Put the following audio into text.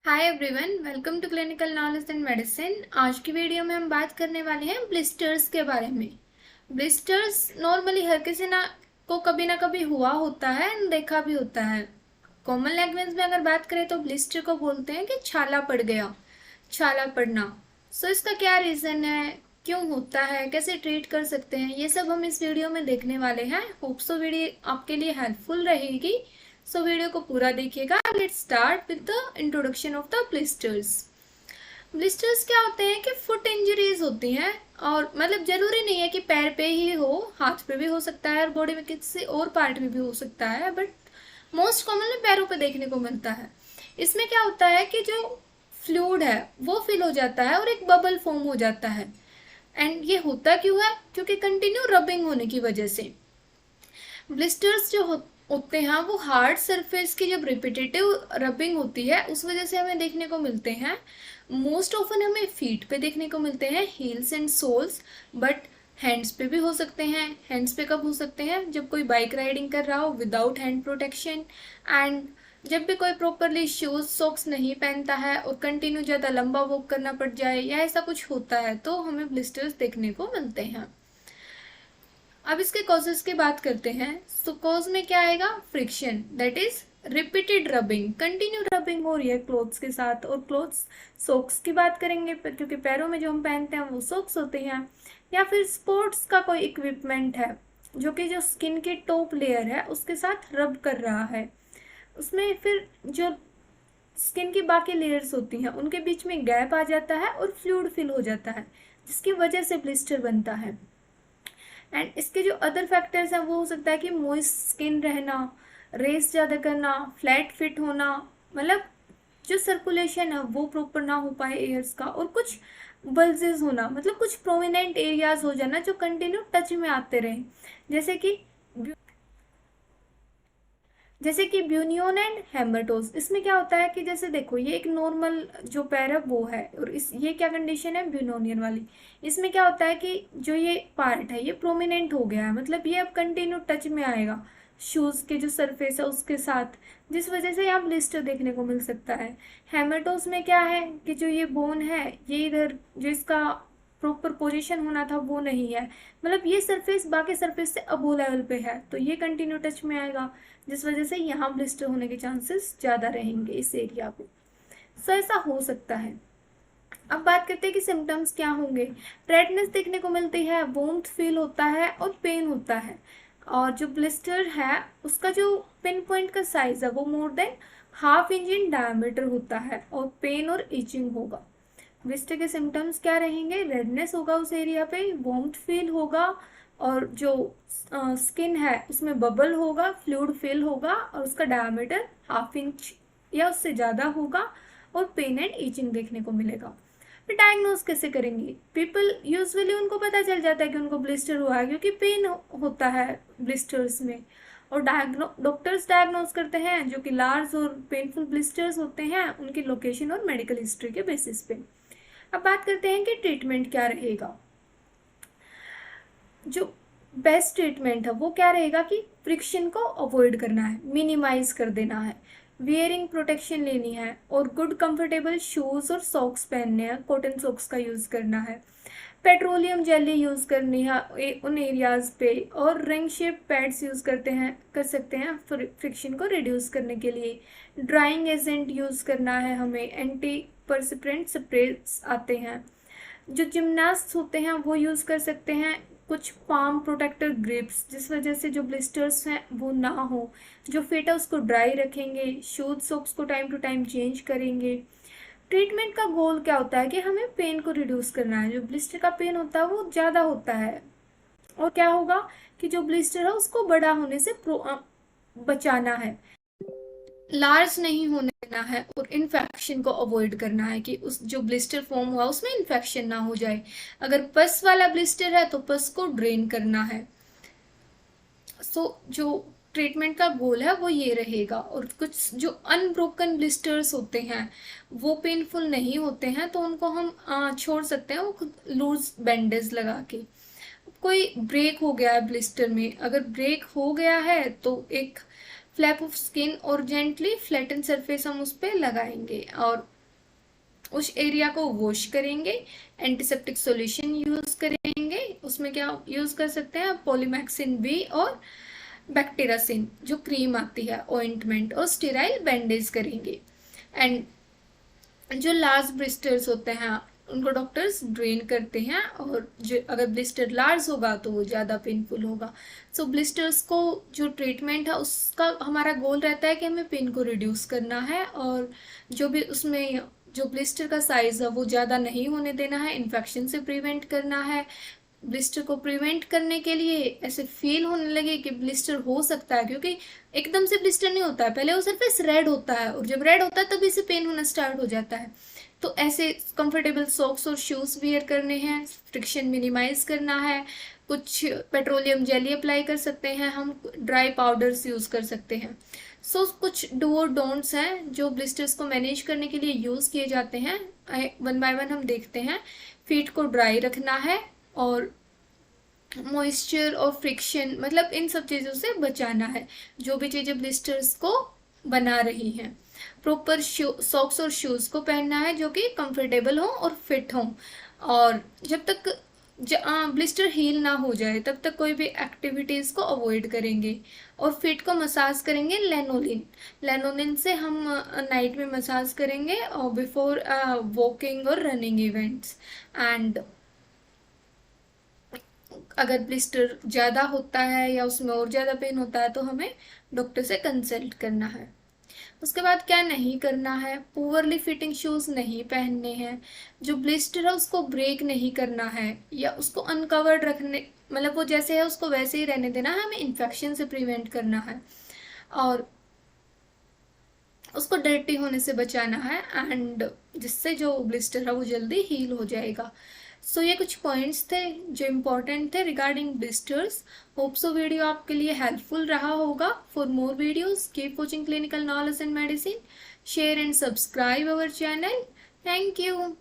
Hi everyone, welcome to clinical knowledge and medicine. आज की video में हम बात करने वाले हैं ब्लिस्टर्स के बारे में। ब्लिस्टर्स नॉर्मली हर किसी को कभी ना कभी हुआ होता है एंड देखा भी होता है। कॉमन लैंग्वेज में अगर बात करें तो ब्लिस्टर को बोलते हैं कि छाला पड़ गया, छाला पड़ना। सो इसका क्या रीज़न है, क्यों होता है, कैसे ट्रीट कर सकते हैं, ये सब हम इस वीडियो में देखने वाले हैं। होप सो वीडियो आपके लिए हेल्पफुल रहेगी। सो वीडियो को पूरा देखिएगा। Let's start with the introduction of the blisters. Blisters क्या होते हैं कि फुट इंजरीज होती हैं, और मतलब जरूरी नहीं है कि पैर पे ही हो, हाथ पे भी हो सकता है और बॉडी में किसी और पार्ट में भी हो सकता है, बट मोस्ट कॉमनली पैरों पे देखने को मिलता है। इसमें क्या होता है कि जो फ्लूइड है वो फिल हो जाता है और एक बबल फॉर्म हो जाता है। एंड ये होता क्यों है? क्योंकि कंटिन्यू रबिंग होने की वजह से। ब्लिस्टर्स जो होते हैं वो हार्ड सरफेस की जब रिपीटेटिव रबिंग होती है उस वजह से हमें देखने को मिलते हैं। मोस्ट ऑफन हमें फीट पे देखने को मिलते हैं, heels and soles, but hands पे भी हो सकते हैं। हैंड्स पे कब हो सकते हैं? जब कोई बाइक राइडिंग कर रहा हो विदाउट हैंड प्रोटेक्शन, एंड जब भी कोई प्रॉपरली शूज सॉक्स नहीं पहनता है और कंटिन्यू ज़्यादा लंबा वॉक करना पड़ जाए या ऐसा कुछ होता है तो हमें ब्लिस्टर्स देखने को मिलते हैं। अब इसके कॉजेस की बात करते हैं। तो कॉज में क्या आएगा? Friction, that is repeated rubbing, continue rubbing हो रही है क्लोथ्स के साथ। और क्लोथ्स, सॉक्स की बात करेंगे क्योंकि पैरों में जो हम पहनते हैं वो सॉक्स होते हैं, या फिर स्पोर्ट्स का कोई इक्विपमेंट है जो कि जो स्किन की टॉप लेयर है उसके साथ रब कर रहा है, उसमें फिर जो स्किन की बाकी लेयर्स होती हैं उनके बीच में गैप आ जाता है और फ्लूइड फिल हो जाता है, जिसकी वजह से ब्लिस्टर बनता है। एंड इसके जो अदर फैक्टर्स हैं वो हो सकता है कि मॉइस्ट स्किन रहना, रेस ज़्यादा करना, फ्लैट फिट होना, मतलब जो सर्कुलेशन है वो प्रॉपर ना हो पाए एयर्स का, और कुछ बल्जेस होना, मतलब कुछ प्रोमिनेंट एरियाज हो जाना जो कंटिन्यू टच में आते रहे, जैसे कि जैसे कि ब्यूनियन एंड हेमेटोज। इसमें क्या होता है कि जैसे देखो ये एक नॉर्मल जो पैर है वो है, और इस ये क्या कंडीशन है? ब्यूनोनियन वाली। इसमें क्या होता है कि जो ये पार्ट है ये प्रोमिनेंट हो गया है, मतलब ये अब कंटिन्यू टच में आएगा शूज के जो सरफेस है उसके साथ, जिस वजह से यहाँ ब्लिस्टर देखने को मिल सकता है। हेमेटोज में क्या है कि जो ये बोन है ये इधर जो इसका प्रॉपर पोजीशन होना था वो नहीं है, मतलब ये सरफेस बाकी सरफेस से अबो लेवल पे है, तो ये कंटिन्यू टच में आएगा, जिस वजह से यहाँ ब्लिस्टर होने के चांसेस ज़्यादा रहेंगे इस एरिया पे। सो ऐसा हो सकता है। अब बात करते हैं कि सिम्टम्स क्या होंगे। रेडनेस देखने को मिलती है, वॉर्म्थ फील होता है और पेन होता है। और जो ब्लिस्टर है उसका जो पिन पॉइंट का साइज है वो more than ½ inch in diameter होता है, और पेन और इचिंग होगा। ब्लिस्टर के सिम्टम्स क्या रहेंगे? रेडनेस होगा उस एरिया पे, वॉर्म्थ फील होगा, और जो स्किन है उसमें बबल होगा, फ्लूइड फिल होगा, और उसका डायमीटर ½ इंच या उससे ज़्यादा होगा, और पेन एंड ईचिंग देखने को मिलेगा। फिर डायग्नोज कैसे करेंगे? पीपल यूजुअली उनको पता चल जाता है कि उनको ब्लिस्टर हुआ है क्योंकि पेन होता है ब्लिस्टर्स में, और डॉक्टर्स डायग्नोज करते हैं जो कि लार्ज और पेनफुल ब्लिस्टर्स होते हैं उनकी लोकेशन और मेडिकल हिस्ट्री के बेसिस पे। अब बात करते हैं कि ट्रीटमेंट क्या रहेगा। जो बेस्ट ट्रीटमेंट है वो क्या रहेगा कि फ्रिक्शन को अवॉइड करना है, मिनिमाइज कर देना है, वियरिंग प्रोटेक्शन लेनी है, और गुड कंफर्टेबल शूज और सॉक्स पहनने हैं, कॉटन सॉक्स का यूज़ करना है, पेट्रोलियम जेली यूज़ करनी है उन एरियाज पे, और रिंग शेप पैड्स यूज़ कर सकते हैं फ्रिक्शन को रिड्यूस करने के लिए। ड्राइंग एजेंट यूज़ करना है हमें, एंटी परसिप्रेंट स्प्रेस आते हैं जो जिमनास्ट होते हैं वो यूज़ कर सकते हैं, कुछ पाम प्रोटेक्टर ग्रिप्स जिस वजह से जो ब्लिस्टर्स हैं वो ना हो, जो फिट है उसको ड्राई रखेंगे, शूज सॉक्स को टाइम टू टाइम चेंज करेंगे। ट्रीटमेंट का गोल क्या होता है कि हमें पेन को रिड्यूस करना है। जो ब्लिस्टर का पेन होता है वो ज़्यादा होता है, और क्या होगा कि जो ब्लिस्टर है उसको बड़ा होने से बचाना है, लार्ज नहीं होने देना है, और इन्फेक्शन को अवॉइड करना है कि उस जो ब्लिस्टर फॉर्म हुआ उसमें इन्फेक्शन ना हो जाए। अगर पस वाला ब्लिस्टर है तो पस को ड्रेन करना है। सो जो ट्रीटमेंट का गोल है वो ये रहेगा। और कुछ जो अनब्रोकन ब्लिस्टर्स होते हैं वो पेनफुल नहीं होते हैं तो उनको हम छोड़ सकते हैं वो लूज बैंडेज लगा के। कोई ब्रेक हो गया है ब्लिस्टर में, अगर ब्रेक हो गया है तो एक फ्लैप ऑफ स्किन और जेंटली फ्लैटन सरफेस हम उस पर लगाएंगे और उस एरिया को वॉश करेंगे। एंटीसेप्टिक सॉल्यूशन यूज करेंगे, उसमें क्या यूज कर सकते हैं, पॉलीमैक्सिन बी और बैक्टीरासिन जो क्रीम आती है, ऑइंटमेंट, और स्टेराइल बैंडेज करेंगे। एंड जो लार्ज ब्लिस्टर्स होते हैं उनको डॉक्टर्स ड्रेन करते हैं, और जो अगर ब्लिस्टर लार्ज होगा तो वो ज़्यादा पेनफुल होगा। सो ब्लिस्टर्स को जो ट्रीटमेंट है उसका हमारा गोल रहता है कि हमें पेन को रिड्यूस करना है, और जो भी उसमें जो ब्लिस्टर का साइज़ है वो ज़्यादा नहीं होने देना है, इन्फेक्शन से प्रिवेंट करना है। ब्लिस्टर को प्रिवेंट करने के लिए ऐसे फील होने लगे कि ब्लिस्टर हो सकता है, क्योंकि एकदम से ब्लिस्टर नहीं होता है, पहले वो सरफेस रेड होता है, और जब रेड होता है तभी से पेन होना स्टार्ट हो जाता है। तो ऐसे कंफर्टेबल सॉक्स और शूज़ वियर करने हैं, फ्रिक्शन मिनिमाइज करना है, कुछ पेट्रोलियम जेली अप्लाई कर सकते हैं, हम ड्राई पाउडर्स यूज़ कर सकते हैं। सो कुछ डू और डोंट्स हैं जो ब्लिस्टर्स को मैनेज करने के लिए यूज़ किए जाते हैं, वन बाय वन हम देखते हैं। फीट को ड्राई रखना है, और मॉइस्चर और फ्रिक्शन, मतलब इन सब चीज़ों से बचाना है जो भी चीज़ें ब्लिस्टर्स को बना रही हैं। प्रॉपर सॉक्स और शूज़ को पहनना है जो कि कंफर्टेबल हो और फिट हो, और जब तक ब्लिस्टर हील ना हो जाए तब तक कोई भी एक्टिविटीज़ को अवॉइड करेंगे। और फिट को मसाज करेंगे लेनोलिन से हम नाइट में मसाज करेंगे और बिफोर वॉकिंग और रनिंग इवेंट्स। एंड अगर ब्लिस्टर ज़्यादा होता है या उसमें और ज़्यादा पेन होता है तो हमें डॉक्टर से कंसल्ट करना है। उसके बाद क्या नहीं करना है, पुअरली फिटिंग शूज़ नहीं पहनने हैं, जो ब्लिस्टर है उसको ब्रेक नहीं करना है या उसको अनकवर्ड रखने, मतलब वो जैसे है उसको वैसे ही रहने देना है, हमें इन्फेक्शन से प्रिवेंट करना है, और उसको डर्टी होने से बचाना है, एंड जिससे जो ब्लिस्टर है वो जल्दी हील हो जाएगा। सो ये कुछ पॉइंट्स थे जो इम्पोर्टेंट थे regarding blisters. Hope so video आपके लिए हेल्पफुल रहा होगा। For more videos keep watching clinical knowledge and medicine, share and subscribe our channel. Thank you.